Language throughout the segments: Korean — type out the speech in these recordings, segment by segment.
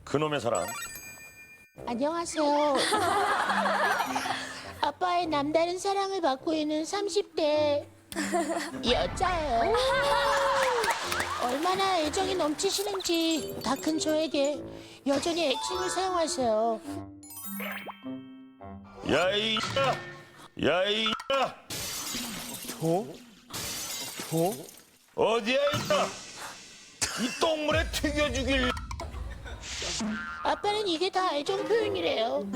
그놈의 사랑. 안녕하세요. 아빠의 남다른 사랑을 받고 있는 30대 여자예요. 얼마나 애정이 넘치시는지 다 큰 저에게 여전히 애칭을 사용하세요. 야이 야이 어디야 이 똥물에 튀겨 죽일. 아빠는 이게 다 애정 표현이래요.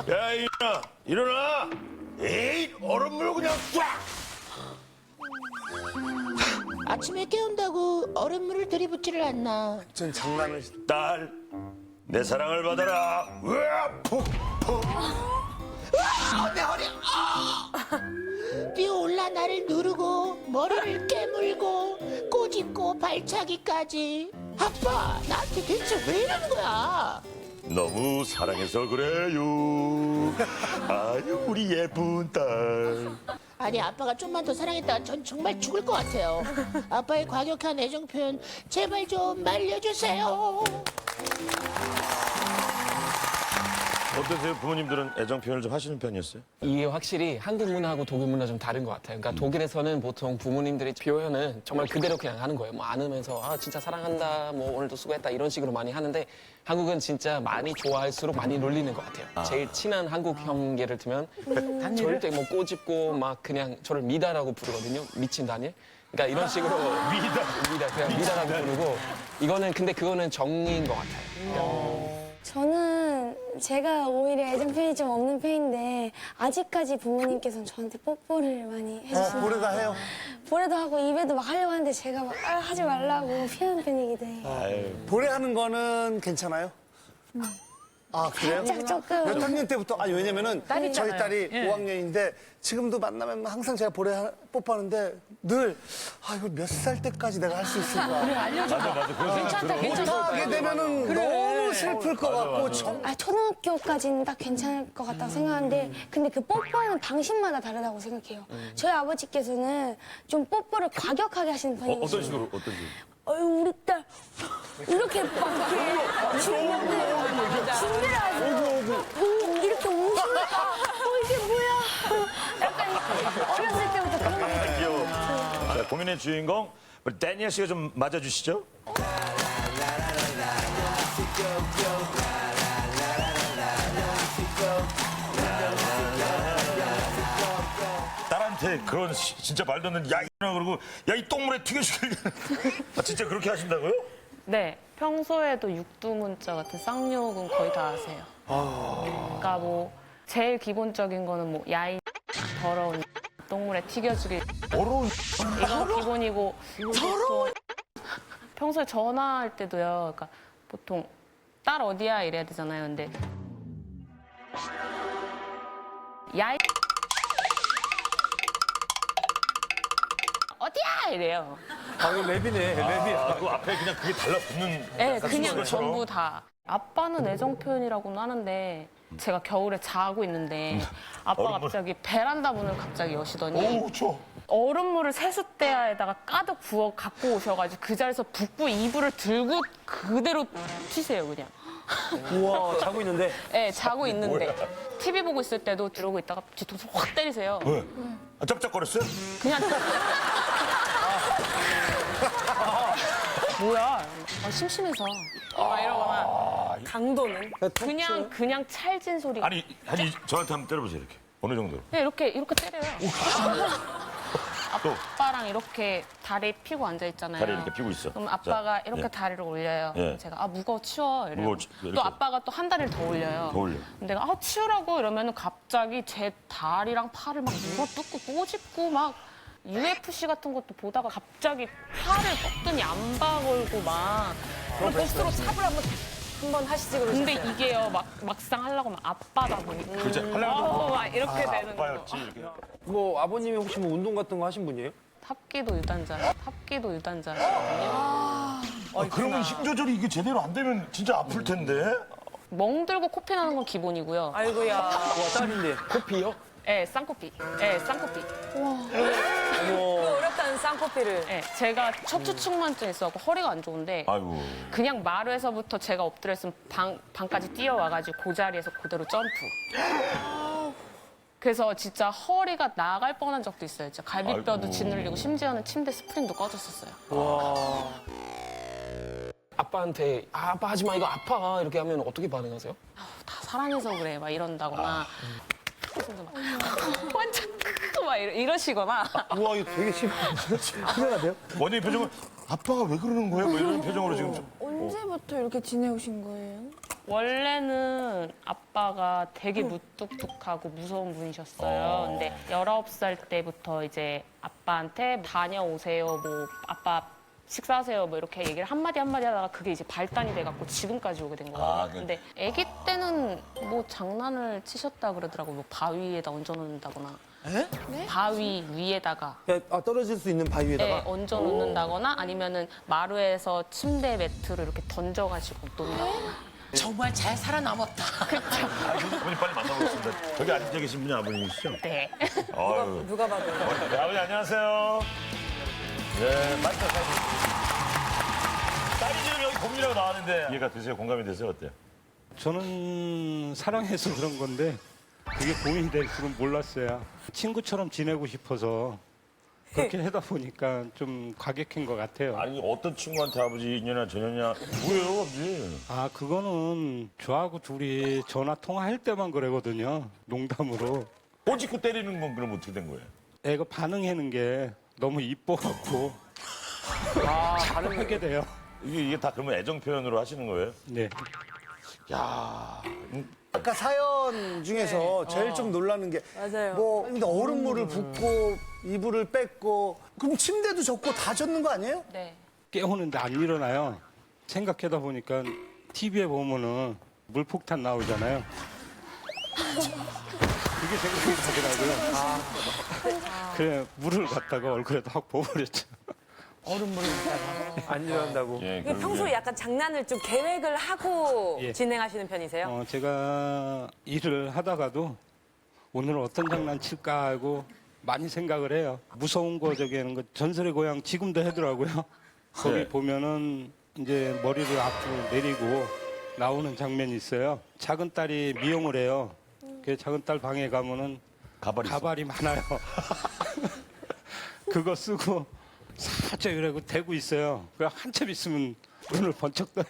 야이 일어나. 에이 얼음물 그냥 쫙. 아침에 깨운다고 얼음물을 들이붓지를 않나. 전 장난을. 딸, 내 사랑을 받아라. 으아, 푹푹. 내 허리. 뛰어올라 나를 누르고 머리를 깨물고 꼬집고 발차기까지. 아빠 나한테 대체 왜 이러는 거야? 너무 사랑해서 그래요. 아유 우리 예쁜 딸. 아니 아빠가 좀만 더 사랑했다가 전 정말 죽을 것 같아요. 아빠의 과격한 애정 표현 제발 좀 말려주세요. 어떠세요? 부모님들은 애정 표현을 좀 하시는 편이었어요? 이게 확실히 한국 문화하고 독일 문화 좀 다른 것 같아요. 그러니까 독일에서는 보통 부모님들이 표현은 정말 그대로 그냥 하는 거예요. 뭐 안으면서 아 진짜 사랑한다, 뭐 오늘도 수고했다 이런 식으로 많이 하는데 한국은 진짜 많이 좋아할수록 많이 놀리는 것 같아요. 제일 친한 한국 형 예를 들면 절대 뭐 꼬집고 막 그냥 저를 미다라고 부르거든요. 미친 다니엘. 그러니까 이런 식으로 미다 그냥 미다라고 부르고 이거는 근데 그거는 정인 것 같아요. 저는 제가 오히려 애정 표현이 좀 없는 편인데 아직까지 부모님께서는 저한테 뽀뽀를 많이 해주시는 보레다 해요. 보레도 하고 입에도 막 하려고 하는데 제가 막 하지 말라고 피하는 편이기도 해요. 보레하는 거는 괜찮아요? 아 그래요? 살짝 조금. 몇 학년 때부터? 아니 왜냐면은 저희 딸이 5학년인데 지금도 만나면 항상 제가 뽀뽀하는데 늘 이거 몇 살 때까지 내가 할 수 있을까? 맞아. 못하게 되면은 너무 슬플 것 같고 초등학교까지는 딱 괜찮을 것 같다고 생각하는데 근데 그 뽀뽀하는 방식마다 다르다고 생각해요. 저희 아버지께서는 좀 뽀뽀를 과격하게 하시는 편이거든요. 어떤 식으로? 어유 우리 딸 이렇게 막 이렇게 준비를 하고 이렇게 웃으니까 이게 뭐야 약간 어렸을 때부터 그런 거 귀여워. 자, 고민의 주인공 우리 다니엘 씨가 좀 맞아주시죠. 딸한테 그런 진짜 말도 안 되는 야 이나 그러고 야 이 똥물에 튀겨죽일. 진짜 그렇게 하신다고요? 네, 평소에도 육두문자 같은 쌍욕은 거의 다 하세요. 그러니까 뭐 제일 기본적인 거는 뭐 야인, 더러운, 똥물에 튀겨주기. 더러운. 이건 기본이고. 더러운. 평소에 전화할 때도요. 그러니까 보통 딸 어디야 이래야 되잖아요. 근데 야인 어디야 이래요. 이거 랩이네 랩이야. 그 앞에 그냥 그게 달라붙는. 네, 그냥 것처럼. 전부 다. 아빠는 애정 표현이라고는 하는데 제가 겨울에 자고 있는데 아빠가 얼음물. 갑자기 베란다 문을 갑자기 여시더니 오, 저. 얼음물을 세숫대야에다가 가득 부어 갖고 오셔가지고 그 자리에서 붓고 이불을 들고 그대로 튀세요 그냥. 우와 자고 있는데. 네, 자고 있는데 TV 보고 있을 때도 이러고 있다가 뒤통수 확 때리세요. 왜? 짭짭거렸어요? 그냥 뭐야 심심해서 이러거나 강도는 그냥 찰진 소리. 아니 저한테 한번 때려보세요 이렇게. 어느 정도? 그냥 이렇게 때려요. 또 아빠랑 이렇게 다리 펴고 앉아 있잖아요. 다리 이렇게 펴고 있어. 그럼 아빠가 자, 이렇게 예. 다리를 올려요. 예. 제가 무거워 치워 이래요. 무거워, 이렇게. 또 아빠가 또 한 다리를 더 올려요. 더 올려. 근데 내가 치우라고 이러면은 갑자기 제 다리랑 팔을 막 물어뜯고 꼬집고 막 UFC 같은 것도 보다가 갑자기 팔을 뻗더니 안바 걸고 막 복수로 찹을 한번 하시지 그러셨어요. 근데 이게요 막상 하려고 하면 아빠다 보니까 그렇지. 하려고 막 이렇게 되는 거예요. 아빠였지 이렇게. 뭐 아버님이 혹시 뭐 운동 같은 거 하신 분이에요? 탑기도 유단자. 그러면 힘 조절이 이게 제대로 안 되면 진짜 아플 텐데. 멍들고 코피 나는 건 기본이고요. 아이고야. 와 딸인데 코피요? 쌍코피. 네, 쌍코피. 그 어렵다는 쌍코피를. 네, 제가 척추측만증 있어갖고 허리가 안 좋은데 아이고. 그냥 마루에서부터 제가 엎드려 있으면 방까지 뛰어와가지고 그 자리에서 그대로 점프. 그래서 진짜 허리가 나갈 뻔한 적도 있어요. 진짜 갈비뼈도 아이고. 짓눌리고 심지어는 침대 스프링도 꺼졌었어요. 아빠한테 아빠 하지 마 이거 아파 이렇게 하면 어떻게 반응하세요? 다 사랑해서 그래 막 이런다거나 그래서 막 완전 막 이러시거나 우와, 이거 되게 심각한데요? 원장님 표정은 아빠가 왜 그러는 거예요? 뭐 이런 표정으로 지금. 언제부터 이렇게 지내오신 거예요? 원래는 아빠가 되게 무뚝뚝하고 무서운 분이셨어요. 근데 19살 때부터 이제 아빠한테 다녀오세요, 뭐 아빠 식사하세요, 뭐 이렇게 얘기를 한마디 하다가 그게 이제 발단이 돼갖고 지금까지 오게 된 거예요. 아, 근데 아기 때는 뭐 장난을 치셨다 그러더라고요. 뭐 바위에다 얹어놓는다거나. 에? 바위 위에다가 떨어질 수 있는 바위 네, 위에다가? 얹어 놓는다거나 아니면은 마루에서 침대 매트를 이렇게 던져가지고 논다거나. 정말 잘 살아남았다. 아버님 빨리 만나보겠습니다. 저기 앉아 계신 분이 아버님이시죠? 네. 아유. 누가 봐도. 네, 아버님 안녕하세요. 네, 맞다. 딸이 지금 여기 봄이라고 나왔는데 이해가 되세요? 공감이 되세요? 어때요? 저는 사랑해서 그런 건데 그게 고민이 될 줄은 몰랐어요. 친구처럼 지내고 싶어서 그렇게 하다 보니까 좀 과격한 것 같아요. 아니 어떤 친구한테 아버지 인연이나 전연이냐 뭐예요 아버지? 아, 그거는 저하고 둘이 전화 통화할 때만 그러거든요. 농담으로. 꼬집고 때리는 건 그럼 어떻게 된 거예요? 애가 반응하는 게 너무 이뻐갖고 하게 돼요. 이게 다 그러면 애정 표현으로 하시는 거예요? 네. 야, 아까 사연 중에서 제일 좀 놀라는 게 맞아요. 뭐 근데 얼음물을 붓고 이불을 뺐고 그럼 침대도 젖고 다 젖는 거 아니에요? 네. 깨우는데 안 일어나요. 생각하다 보니까 TV에 보면은 물폭탄 나오잖아요. 그게 생각이 나더라고요. 그래 물을 갖다가 얼굴에다 확 부어버렸죠. 안 일어난다고. 예, 이게 평소에 약간 장난을 좀 계획을 하고 예. 진행하시는 편이세요? 제가 일을 하다가도 오늘 어떤 장난 칠까 하고 많이 생각을 해요. 무서운 거 저기 하는 거 전설의 고향 지금도 하더라고요. 거기 네. 보면은 이제 머리를 앞으로 내리고 나오는 장면이 있어요. 작은 딸이 미용을 해요. 그 작은 딸 방에 가면은 가발이 있어. 가발이 많아요. 그거 쓰고 살짝 이러고 대고 있어요. 그 한참 있으면 눈을 번쩍 떠요.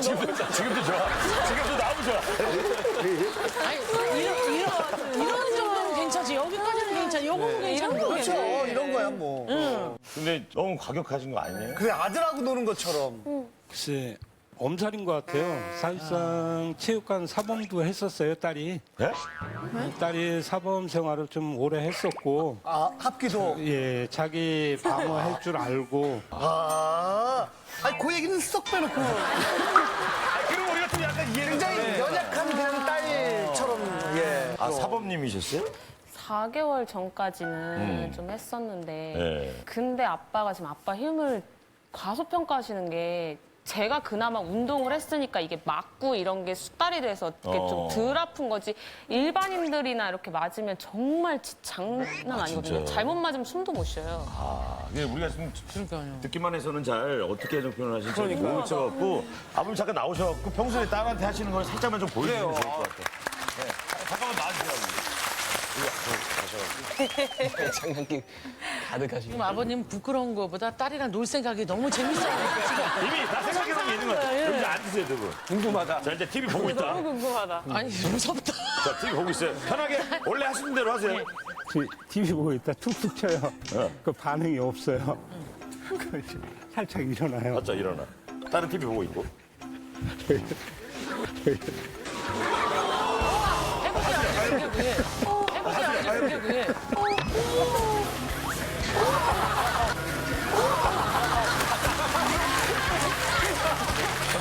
지금도 좋아. 지금도 너무 좋아. 이런 정도는 괜찮지. 여기까지는 괜찮아. 요거는 괜찮은 거 그렇죠. 이런 거야 뭐. 근데 너무 과격하신 거 아니에요? 그래 아들하고 노는 것처럼. 글쎄 엄살인 것 같아요. 사실상 체육관 사범도 했었어요, 딸이. 네? 딸이 사범 생활을 좀 오래 했었고, 아 합기도. 예, 자기 방어할 줄 알고, 아니 그 얘기는 쏙 빼놓고 그럼 우리가 좀 약간 이해를 굉장히 연약한 그냥 딸처럼 예. 아, 사범님이셨어요? 4개월 전까지는 좀 했었는데 네. 근데 아빠가 지금 아빠 힘을 과소평가하시는 게 제가 그나마 운동을 했으니까 이게 맞고 이런 게 숙달이 돼서 이게 좀 덜 아픈 거지 일반인들이나 이렇게 맞으면 정말 장난 아니거든요. 진짜? 잘못 맞으면 숨도 못 쉬어요. 아, 예, 우리가 지금 듣기만 해서는 잘 어떻게 애정 표현을 하실지 모르겠어갖고 아버님 잠깐 나오셔갖고 평소에 딸한테 하시는 걸 살짝만 좀 보여주시면 좋을 것 같아요. 네. 잠깐만 나와주세요. 장난기 가득하시고. 지금 아버님 부끄러운 거보다 딸이랑 놀 생각이 너무 재밌어요. 이미 다 생각해놓은 게 있는 것 같아요. 여기 앉으세요, 두 분. 궁금하다. 자, 이제 TV 보고 있다. 궁금하다. 아니 무섭다. 자, TV 보고 있어요. 편하게 원래 하시는 대로 하세요. TV 보고 있다 툭툭 쳐요. 그 반응이 없어요. 그 살짝 일어나요. 맞죠, 일어나. 다른 TV 보고 있고.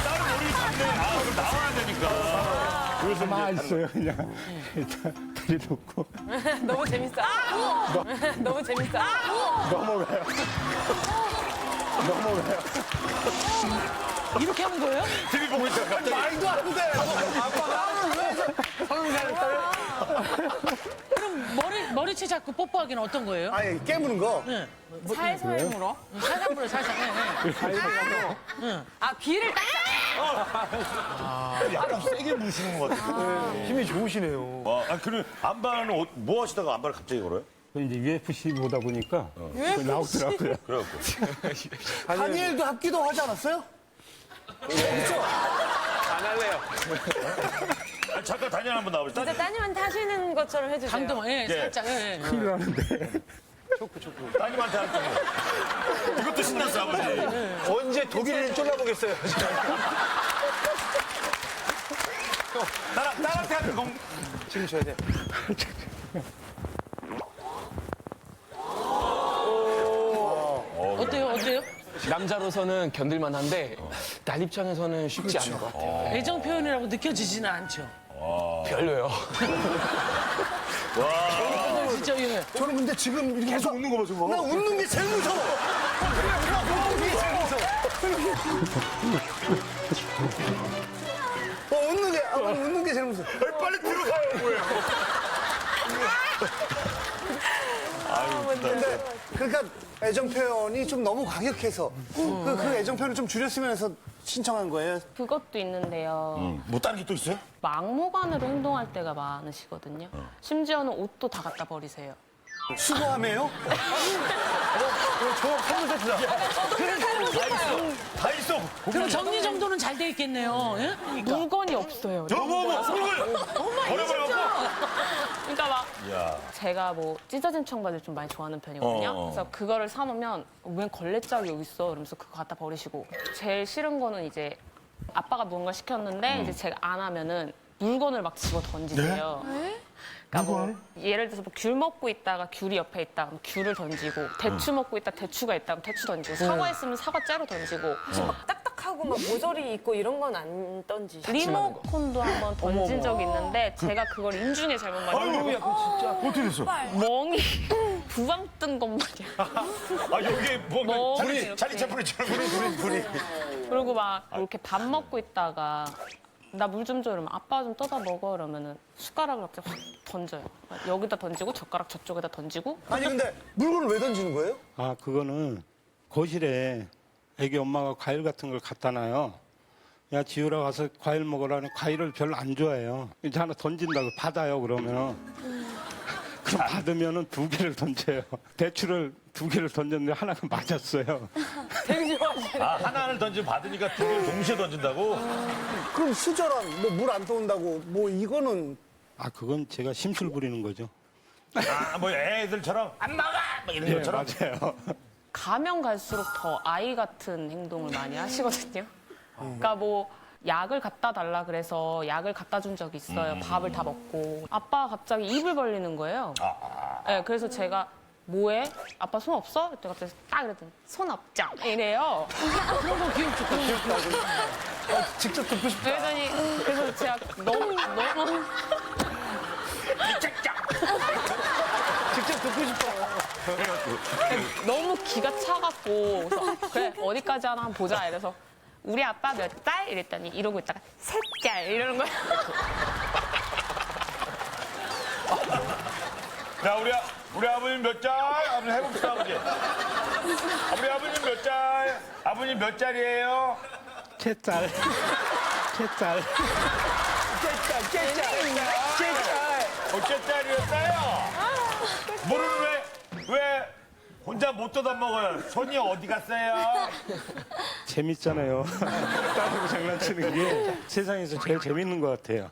다른 모르겠는데, 아, 그럼 나와야 되니까. 그래서 가만히 있어요, 그냥. 일단 들이놓고 너무 재밌어. 너무 재밌어. 넘어가요. 넘어가요. 이렇게 하는 거예요? TV 보고 있다가 갑자기. 말도 안 돼. 아빠가 왜 성형사를 그럼 머리채 잡고 뽀뽀하기는 어떤 거예요? 아니, 깨무는 거. 네. 살살 물어. 살살 불어, 살살. 아, 귀를 딱. 약간 세게 무시는 것 같아요. 힘이 좋으시네요. 그럼 안바는 뭐 하시다가 안바를 갑자기 걸어요? 이제 UFC 보다 보니까 나오더라고요. 그래갖고. 다니엘도 합기도 하지 않았어요? 잠깐 다니엘 한번 나와보세요. 진짜 따님한테 하시는 것처럼 해주세요. 강동, 예, 예. 살짝, 예. 큰일 나는데. 따님한테 할 때. 이것도 신났어, 아버지. 언제 독일인을 쫄라보겠어요. 딸한테 하는 건 지금 줘야 돼. 어때요? 남자로서는 견딜만한데 딸 입장에서는 쉽지 않은 것 같아요. 애정 표현이라고 느껴지지는 않죠. 별로요. 진짜, 예. 저는 근데 지금 이렇게 계속 웃는 거 봐, 저거. 나 웃는 게 제일 무서워. 나 웃는 게 제일 무서워. 웃는 게 제일 무서워. 빨리 들어가요, 뭐예요? 근데 그러니까 애정 표현이 좀 너무 과격해서 그 애정 표현을 좀 줄였으면 해서 신청한 거예요. 그것도 있는데요. 뭐 다른 게 또 있어요? 막무가내로 행동할 때가 많으시거든요. 심지어는 옷도 다 갖다 버리세요. 수고하며요? 저 선물 세트다. 다 있어. 그럼 정리 정도는 잘 돼 있겠네요. 예? 물건이 없어요. 버려버려. 그러니까 막 제가 뭐 찢어진 청바지를 좀 많이 좋아하는 편이거든요. 그래서 그거를 사놓으면 웬 걸레짝이 여기 있어. 이러면서 그거 갖다 버리시고. 제일 싫은 거는 이제 아빠가 무언가 시켰는데 이제 제가 안 하면은 물건을 막 집어 던지세요. 그러니까 뭐 예를 들어서 뭐 귤 먹고 있다가 귤이 옆에 있다 그럼 귤을 던지고 대추 먹고 있다 대추가 있다 그럼 대추 던지고 사과 있으면 사과 째로 던지고 막 딱딱하고 막 모서리 있고 이런 건 안 던지시죠? 리모컨도 한번 던진 적이 있는데 제가 그걸 인중에 잘못 맞았어요. 어떻게 됐어? 멍이 부방 뜬 것만이야. 여기에 뭐, 멍이 자리 채플이처럼 불이. 그리고 막 이렇게 밥 먹고 있다가 나 물 좀 줘 이러면 아빠 좀 떠다 먹어 이러면은 숟가락을 갑자기 확 던져요. 여기다 던지고 젓가락 저쪽에다 던지고. 아니 근데 물건을 왜 던지는 거예요? 아, 그거는 거실에 애기 엄마가 과일 같은 걸 갖다 놔요. 야, 지우라 가서 과일 먹으라는 과일을 별로 안 좋아해요. 이제 하나 던진다고 받아요, 그러면. 그럼 받으면은 2개를 던져요. 대추를 2개를 던졌는데 하나가 맞았어요. 되게 좋아하시네. 하나를 받으니까 2개를 동시에 던진다고? 그럼 수저랑 뭐 물 안 떠온다고 뭐 이거는 아, 그건 제가 심술 부리는 거죠. 뭐 애들처럼 안 나가! 막 이런 네, 것처럼. 맞아요. 가면 갈수록 더 아이 같은 행동을 많이 하시거든요. 그러니까 뭐 약을 갖다 달라 그래서 약을 갖다 준 적이 있어요. 밥을 다 먹고. 아빠가 갑자기 입을 벌리는 거예요. 네, 그래서 제가 뭐해? 아빠 손 없어? 그때 갑자기 딱 이랬더니 손 없죠? 이래요. 그런 거 귀엽죠. 직접 듣고 싶다. 그래서 제가 너무 직접 듣고 싶다. 너무 기가 차갖고 그래서 그래 어디까지 하나 한번 보자 이래서 우리 아빠 몇 달? 이랬더니 이러고 있다가 3달 이러는 거야. 자, 우리 아버님 몇 짤? 한번 해봅시다, 아버지. 우리 아버님 몇 짤? 아버님 몇 짤이에요? 채짤. 어째 짤이었어요? 물을 왜 혼자 못 떠다 먹어요? 손이 어디 갔어요? 재밌잖아요. 딸하고 장난치는 게 세상에서 제일 재밌는 것 같아요.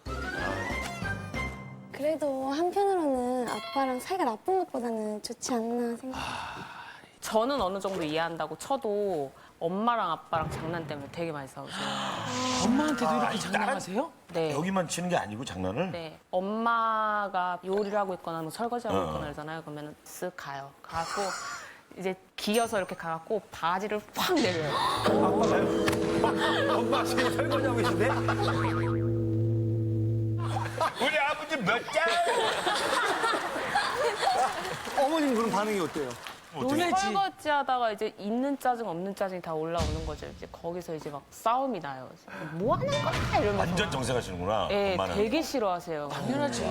그래도 한편으로는 아빠랑 사이가 나쁜 것보다는 좋지 않나 생각. 저는 어느 정도 이해한다고 쳐도 엄마랑 아빠랑 장난 때문에 되게 많이 싸우세요. 엄마한테도 이렇게 장난하세요? 네. 여기만 치는 게 아니고 장난을? 네. 엄마가 요리를 하고 있거나 뭐 설거지하고 있거나 그러잖아요. 그러면 쓱 가요. 가고 이제 기어서 이렇게 가갖고 바지를 확 내려요. 엄마 지금 설거지하고 계신데? 우리 아버지 몇 짤? 어머님 그럼 반응이 어때요? 놀라지. 설거지 하다가 이제 있는 짜증 없는 짜증이 다 올라오는 거죠. 이제 거기서 이제 막 싸움이 나요. 뭐 하는 거야 이러면서. 완전 정색하시는구나. 네, 엄마는. 되게 싫어하세요. 당연하지.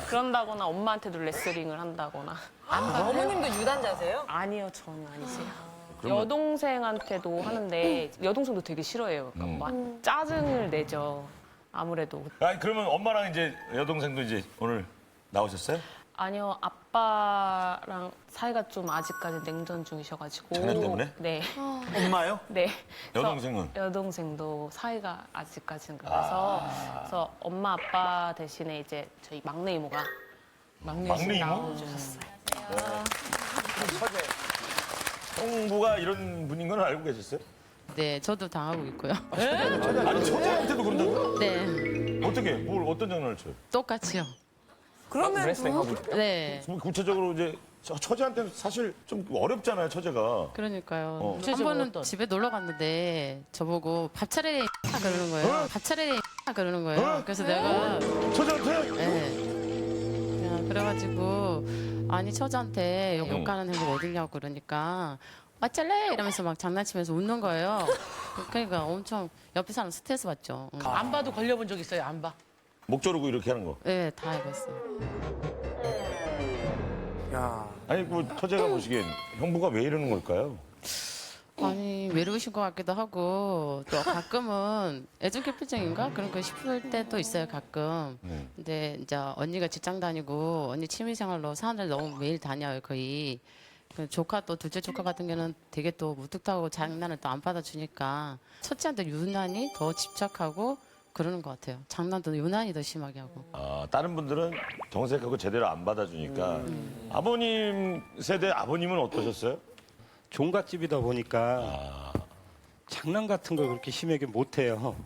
그런다거나 엄마한테도 레슬링을 한다거나. 어머님도 유단자세요? 아니요, 저는 아니세요. 여동생한테도 하는데 여동생도 되게 싫어해요. 그러니까 막 짜증을 내죠. 아무래도. 아니 그러면 엄마랑 이제 여동생도 이제 오늘 나오셨어요? 아니요, 아빠랑 사이가 좀 아직까지 냉전 중이셔가지고. 장난 때문에? 네. 엄마요? 네. 그래서 여동생은? 여동생도 사이가 아직까지는 그래서 엄마 아빠 대신에 이제 저희 막내 이모가 막내 이모? 나와주셨어요. 형부가 이런 분인 건 알고 계셨어요? 네, 저도 당하고 있고요. 아니 처제한테도 그런다고요? 네, 어떻게? 뭘 어떤 장난을 쳐요? 똑같이요. 그러면 레슬링 하고 있어요. 네, 뭐 구체적으로 이제 처제한테는 사실 좀 어렵잖아요, 처제가. 그러니까요. 한 구체적으로 번은 어떤? 집에 놀러 갔는데 저보고 밥 차례 그러는 거예요. 밥 차례 그러는 거예요. 그래서 내가 처제한테? 네, 그냥 그래가지고 아니 처자한테 욕하는 행복 어딨냐고 그러니까 어쩔래 이러면서 막 장난치면서 웃는 거예요. 그러니까 엄청 옆에 사람 스트레스 받죠. 안 봐도 걸려본 적 있어요, 안 봐. 목 조르고 이렇게 하는 거. 네, 다 해봤어요. 야. 아니 뭐 처제가 보시기엔 형부가 왜 이러는 걸까요? 아니 외로우신 것 같기도 하고 또 가끔은 애정결핍증인가 그런 거 싶을 때도 있어요 가끔. 근데 이제 언니가 직장 다니고 언니 취미생활로 사람들 너무 매일 다녀요 거의. 그 조카 또 둘째 조카 같은 경우는 되게 또 무뚝뚝하고 장난을 또 안 받아주니까 첫째한테 유난히 더 집착하고 그러는 것 같아요. 장난도 유난히 더 심하게 하고. 아, 다른 분들은 정색하고 제대로 안 받아주니까. 아버님 세대 아버님은 어떠셨어요? 종갓집이다 보니까 장난 같은 걸 그렇게 심하게 못해요.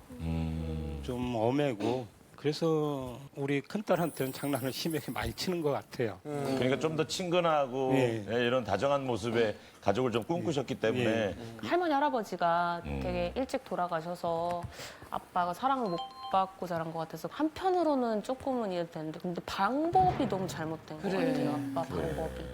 좀 엄하고. 그래서 우리 큰딸한테는 장난을 심하게 많이 치는 것 같아요. 그러니까 좀 더 친근하고 예. 예, 이런 다정한 모습의 가족을 좀 꿈꾸셨기 때문에 할머니 할아버지가 되게 일찍 돌아가셔서 아빠가 사랑을 못 받고 자란 것 같아서 한편으로는 조금은 이해되는데 근데 방법이 너무 잘못된 것 같아요. 아빠 방법이.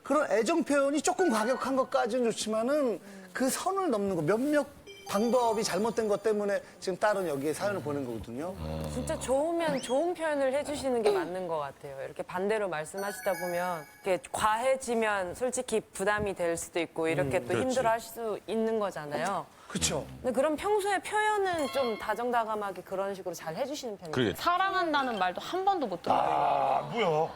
그런 애정 표현이 조금 과격한 것까지는 좋지만은 그 선을 넘는 거 몇몇 방법이 잘못된 것 때문에 지금 딸은 여기에 사연을 보낸 거거든요. 진짜 좋으면 좋은 표현을 해주시는 게 맞는 것 같아요. 이렇게 반대로 말씀하시다 보면 이렇게 과해지면 솔직히 부담이 될 수도 있고 이렇게 또 그렇지. 힘들어할 수 있는 거잖아요. 그렇죠. 근데 그럼 평소에 표현은 좀 다정다감하게 그런 식으로 잘 해주시는 편이에요. 그게 사랑한다는 말도 한 번도 못 들어요. 아, 뭐야?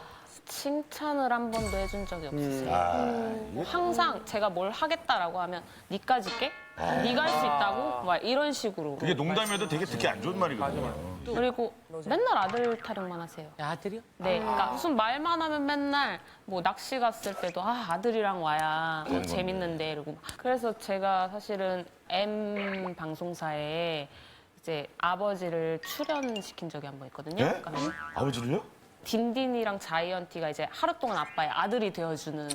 칭찬을 한 번도 해준 적이 없으세요. 항상 제가 뭘 하겠다라고 하면 니까지 깨? 네가 할 수 있다고? 막 이런 식으로. 그게 농담이어도 되게 듣기 안 좋은 말이거든요. 그리고 맨날 아들 타령만 하세요. 아들이요? 네, 그러니까 무슨 말만 하면 맨날 뭐 낚시 갔을 때도 아들이랑 와야 재밌는데 이러고 그래서 제가 사실은 M 방송사에 이제 아버지를 출연시킨 적이 한 번 있거든요. 예? 그러니까 아버지를요? 딘딘이랑 자이언티가 이제 하루 동안 아빠의 아들이 되어주는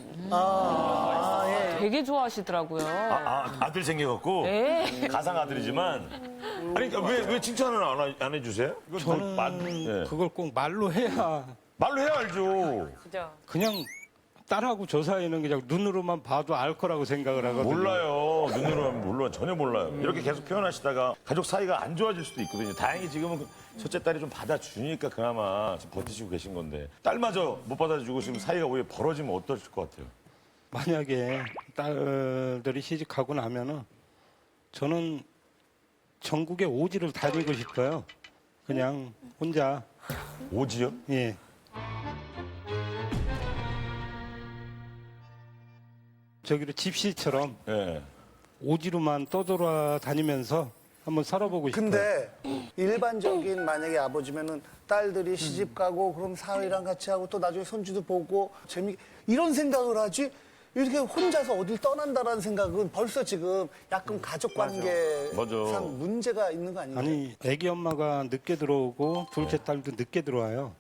되게 좋아하시더라고요. 아들 생겨갖고 네. 가상 아들이지만 아니 그러니까 왜 칭찬을 안 해주세요? 이거 저는 예. 그걸 꼭 말로 해야 말로 해야 알죠. 그죠? 그냥 딸하고 저 사이는 그냥 눈으로만 봐도 알 거라고 생각을 하거든요. 몰라요. 눈으로 하면 물론 전혀 몰라요. 이렇게 계속 표현하시다가 가족 사이가 안 좋아질 수도 있거든요. 다행히 지금은 첫째 딸이 좀 받아주니까 그나마 지금 버티시고 계신 건데 딸마저 못 받아주고 지금 사이가 오히려 벌어지면 어떠실 것 같아요? 만약에 딸들이 시집가고 나면은 저는 전국에 오지를 다니고 싶어요. 그냥 혼자. 오지요? 예. 저기로 집시처럼 예. 오지로만 떠돌아다니면서 한번 살아보고 싶어요. 근데 일반적인 만약에 아버지면은 딸들이 시집 가고 그럼 사위랑 같이 하고 또 나중에 손주도 보고 이런 생각을 하지 이렇게 혼자서 어딜 떠난다라는 생각은 벌써 지금 약간 가족 관계상 맞아. 문제가 있는 거 아닌가요? 아니 애기 엄마가 늦게 들어오고 둘째 딸도 늦게 들어와요.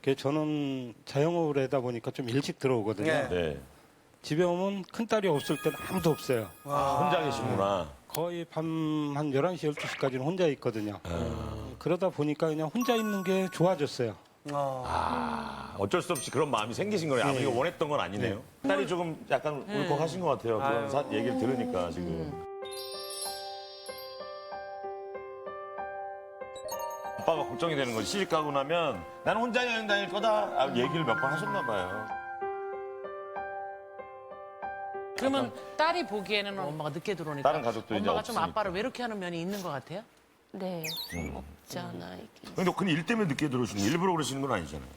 그래서 저는 자영업을 하다 보니까 좀 일찍 들어오거든요. 네. 네. 집에 오면 큰딸이 없을 때는 아무도 없어요. 혼자 계시구나. 거의 밤 한 11시, 12시까지는 혼자 있거든요. 그러다 보니까 그냥 혼자 있는 게 좋아졌어요. 어쩔 수 없이 그런 마음이 생기신 거예요. 아마 이거 원했던 건 아니네요. 딸이 조금 약간 울컥하신 것 같아요. 그런 얘기를 들으니까 지금. 아빠가 걱정이 되는 거지. 시집 가고 나면 나는 혼자 여행 다닐 거다. 얘기를 몇 번 하셨나 봐요. 그러면 딸이 보기에는 엄마가 늦게 들어오니까 다른 가족도 이제 엄마가 좀 없으니까. 아빠를 외롭게 하는 면이 있는 것 같아요? 네, 좀 없지 않아 있긴. 근데 일 때문에 늦게 들어오시는 거 일부러 그러시는 건 아니잖아요.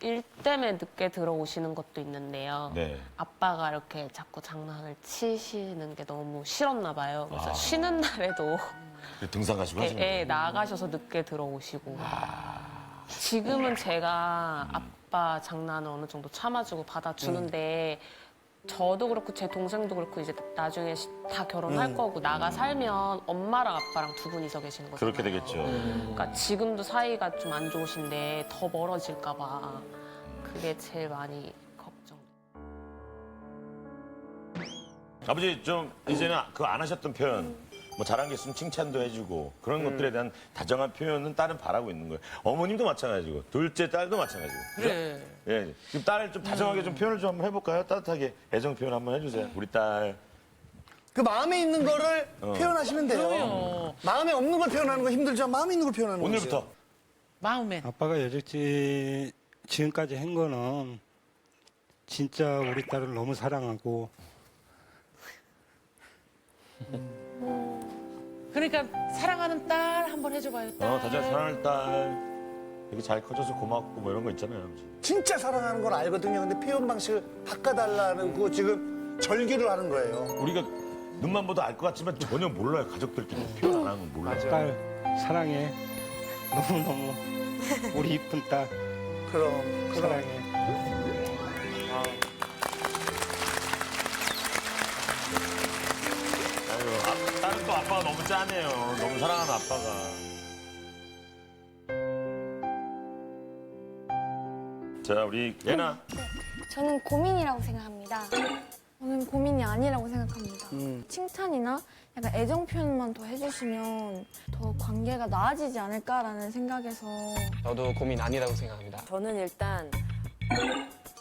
일 때문에 늦게 들어오시는 것도 있는데요. 네. 아빠가 이렇게 자꾸 장난을 치시는 게 너무 싫었나 봐요. 그래서 쉬는 날에도 등산 가시고 하시는 거예요. 나가셔서 늦게 들어오시고. 지금은 제가 아빠 장난을 어느 정도 참아주고 받아주는데 저도 그렇고 제 동생도 그렇고 이제 나중에 다 결혼할 거고 나가 살면 엄마랑 아빠랑 두 분이서 계시는 거잖아요. 그렇게 되겠죠. 그러니까 지금도 사이가 좀 안 좋으신데 더 멀어질까 봐 그게 제일 많이 걱정. 아버지 좀 이제는 그 안 하셨던 표현 뭐 잘한 게 있으면 칭찬도 해주고 그런 것들에 대한 다정한 표현은 딸은 바라고 있는 거예요. 어머님도 마찬가지고 둘째 딸도 마찬가지고. 그래. 예, 지금 딸을 좀 다정하게 좀 표현을 좀 한번 해볼까요? 따뜻하게 애정 표현 한번 해주세요. 우리 딸. 그 마음에 있는 거를 표현하시면 돼요. 그럼요. 마음에 없는 걸 표현하는 거 힘들지만 마음에 있는 걸 표현하는 거죠. 오늘부터 마음에. 아빠가 여지껏 지금까지 한 거는 진짜 우리 딸을 너무 사랑하고 그러니까 사랑하는 딸 한번 해줘봐요. 딸. 다정 사랑할 딸. 이렇게 잘 커져서 고맙고 뭐 이런 거 있잖아요. 아버지. 진짜 사랑하는 걸 알거든요. 근데 표현 방식을 바꿔달라는 거 지금 절규를 하는 거예요. 우리가 눈만 보도 알 것 같지만 전혀 몰라요. 가족들끼리 표현 안 하는 건 몰라요. 딸 사랑해. 너무너무 우리 이쁜 딸 그럼. 사랑해. 아유, 딸은 또 아빠가 너무 짠해요. 너무 사랑하는 아빠가. 자, 우리 예나. 저는 고민이라고 생각합니다. 저는 고민이 아니라고 생각합니다. 칭찬이나 약간 애정 표현만 더 해주시면 더 관계가 나아지지 않을까라는 생각에서 저도 고민 아니라고 생각합니다. 저는 일단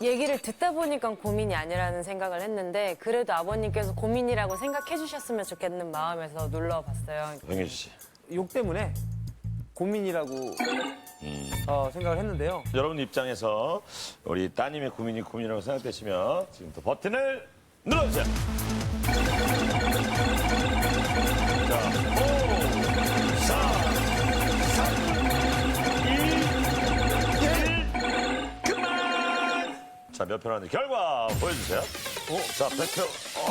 얘기를 듣다 보니까 고민이 아니라는 생각을 했는데 그래도 아버님께서 고민이라고 생각해 주셨으면 좋겠는 마음에서 눌러봤어요. 영애 씨. 욕 때문에 고민이라고 생각을 했는데요. 여러분 입장에서 우리 따님의 고민이 고민이라고 생각되시면 지금부터 버튼을 눌러주세요. 자, 5, 4, 3, 2, 1, 그만! 자, 몇 표 나왔는지 결과 보여주세요. 자, 100표.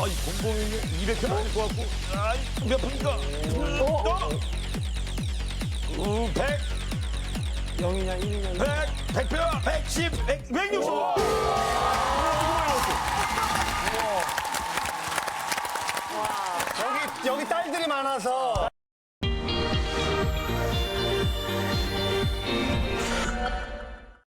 이 공범이면 200표 아닐 것 같고. 몇 표입니까? 100. 0이냐 1이냐 100, 100표, 110, 160. 여기 딸들이 많아서